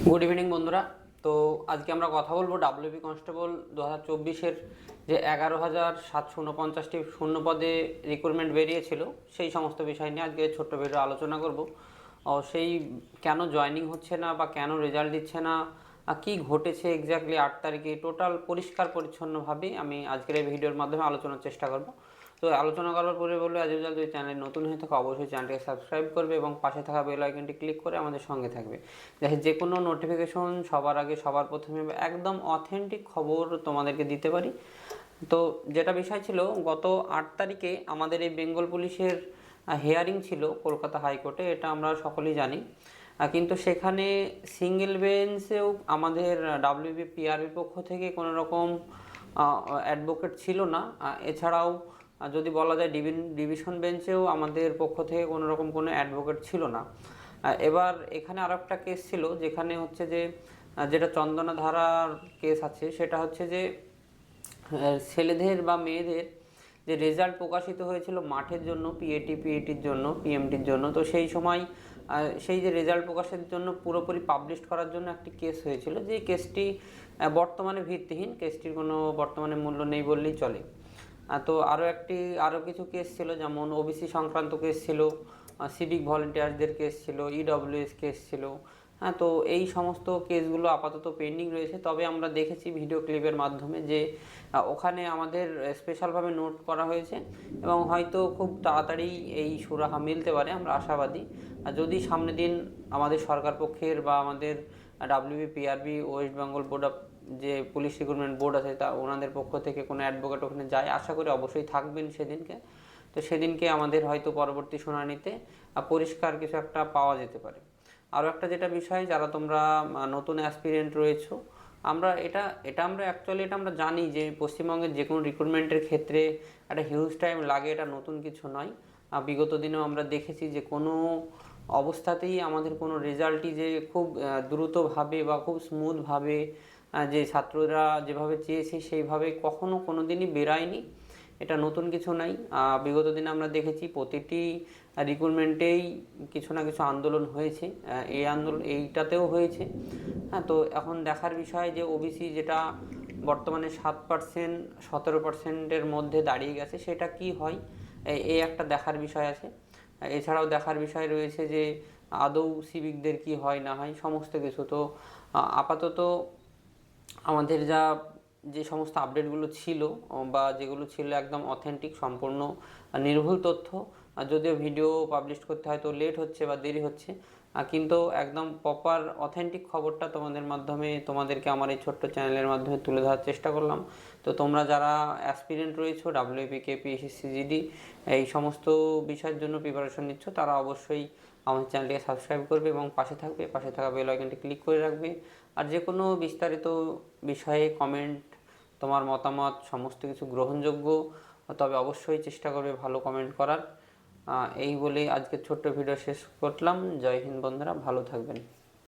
Good evening বন্ধুরা। তো আজকে আমরা কথা বলবো ডাব্লিউবি কনস্টেবল 2024-এর যে 11,749টি শূন্য পদে রিক্রুটমেন্ট বেরিয়েছিল সেই সমস্ত বিষয় নিয়ে আজকে ছোট্ট ভিডিও আলোচনা করব। সেই কেন জয়নিং হচ্ছে না বা কেন রেজাল্ট দিচ্ছে না, কী ঘটেছে এক্স্যাক্টলি 8 তারিখে, টোটাল পরিষ্কার পরিচ্ছন্নভাবে আমি আজকের এই ভিডিওর মাধ্যমে আলোচনার চেষ্টা করব। তো আলোচনা করার পরে বলবো, অ্যাজ ইউজুয়াল যদি চ্যানেল নতুন হয়ে থাকে অবশ্যই চ্যানেলটিকে সাবস্ক্রাইব করবে এবং পাশে থাকা বেল আইকনটি ক্লিক করে আমাদের সঙ্গে থাকবে, যাতে যে কোনো নোটিফিকেশন সবার আগে সবার প্রথমে একদম অথেন্টিক খবর তোমাদেরকে দিতে পারি। তো যেটা বিষয় ছিল, গত 8 তারিখে আমাদের এই বেঙ্গল পুলিশের হিয়ারিং ছিল কলকাতা হাইকোর্টে, এটা আমরা সকলেই জানি। কিন্তু সেখানে সিঙ্গেল বেঞ্চেও আমাদের ডাব্লিউবি পিআরবি পক্ষ থেকে কোনো রকম অ্যাডভোকেট ছিল না। এছাড়াও যদি বলা যায় ডিভিশন বেঞ্চেও আমাদের পক্ষ থেকে কোনো রকম কোনো অ্যাডভোকেট ছিল না। এবার এখানে আরও একটা কেস ছিল, যেখানে হচ্ছে যে যেটা চন্দনা ধারার কেস আছে, সেটা হচ্ছে যে ছেলেদের বা মেয়েদের যে রেজাল্ট প্রকাশিত হয়েছিল মাঠের জন্য, পিএটির জন্য, পিএমটির জন্য, তো সেই সময় সেই যে রেজাল্ট প্রকাশের জন্য পুরোপুরি পাবলিশ করার জন্য একটি কেস হয়েছিল, যে কেসটি বর্তমানে ভিত্তিহীন, কেসটির কোনো বর্তমানে মূল্য নেই বললেই চলে। তো আরও কিছু কেস ছিল, যেমন ওবিসি সংক্রান্ত কেস ছিল, সিভিক ভলেন্টিয়ারদের কেস ছিল, ইডব্লিউএস কেস ছিল। হ্যাঁ, তো এই সমস্ত কেসগুলো আপাতত পেন্ডিং রয়েছে। তবে আমরা দেখেছি ভিডিও ক্লিপের মাধ্যমে যে ওখানে আমাদের স্পেশালভাবে নোট করা হয়েছে এবং হয়তো খুব তাড়াতাড়ি এই সুরাহা মিলতে পারে, আমরা আশাবাদী। যদি সামনের দিন আমাদের সরকার পক্ষের বা আমাদের WB PRB West Bengal board of যে পুলিশ রিক্রুটমেন্ট বোর্ড আছে, তা ওনাদের পক্ষ থেকে কোনো অ্যাডভোকেট ওখানে যায়, আশা করি অবশ্যই থাকবেন সেদিনকে। তো সেদিনকে আমাদের হয়তো পরবর্তী শুনানিতে পরিষ্কার কিছু একটা পাওয়া যেতে পারে। আরও একটা যেটা বিষয়, যারা তোমরা নতুন অ্যাসপিরেন্ট রয়েছো, এটা আমরা জানি যে পশ্চিমবঙ্গের যে কোনো রিক্রুটমেন্টের ক্ষেত্রে একটা হিউজ টাইম লাগে, এটা নতুন কিছু নয়। বিগত দিনেও আমরা দেখেছি যে কোনো অবস্থাতেই আমাদের কোনো রেজাল্টই যে খুব দ্রুতভাবে বা খুব স্মুথভাবে যে ছাত্ররা যেভাবে চেয়েছে সেইভাবে কখনো কোনো দিনই বেরায়নি। এটা নতুন কিছু নাই। বিগত দিনে আমরা দেখেছি প্রতিটি রিক্রুটমেন্টেই কিছু না কিছু আন্দোলন হয়েছে, এইটাতেও হয়েছে। হ্যাঁ, তো এখন দেখার বিষয় যে ওবিসি যেটা বর্তমানে 7%, 17%-এর মধ্যে দাঁড়িয়ে গেছে, সেটা কি হয়, এই একটা দেখার বিষয় আছে। এছাড়াও দেখার বিষয় রয়েছে যে আদৌ সিভিকদের কি হয় না হয়, সমস্ত কিছু। তো আপাতত আমাদের যে সমস্ত আপডেটগুলো ছিল বা যেগুলো ছিল একদম অথেন্টিক, সম্পূর্ণ নির্ভুল তথ্য, যদিও ভিডিও পাবলিশ করতে হয়তো লেট হচ্ছে বা দেরি হচ্ছে, কিন্তু একদম প্রপার অথেন্টিক খবরটা তোমাদেরকে আমার এই ছোট্ট চ্যানেলের মাধ্যমে তুলে ধরার চেষ্টা করলাম। তো তোমরা যারা অ্যাসপিরেন্ট রয়েছো, ডাব্লিউপি, কেপি, এসএসসি, জিডি এই সমস্ত বিষয়ের জন্য প্রিপারেশন নিচ্ছ, তারা অবশ্যই আমার চ্যানেলটিকে সাবস্ক্রাইব করবে এবং পাশে থাকা বেল আইকনটি ক্লিক করে রাখবে। আর যে কোনো বিস্তারিত বিষয়ে কমেন্ট, তোমার মতামত সমস্ত কিছু গ্রহণযোগ্য, তবে অবশ্যই চেষ্টা করবে ভালো কমেন্ট করার। এই বলে আজকের ছোট্ট ভিডিও শেষ করলাম। জয় হিন্দ বন্ধুরা, ভালো থাকবেন।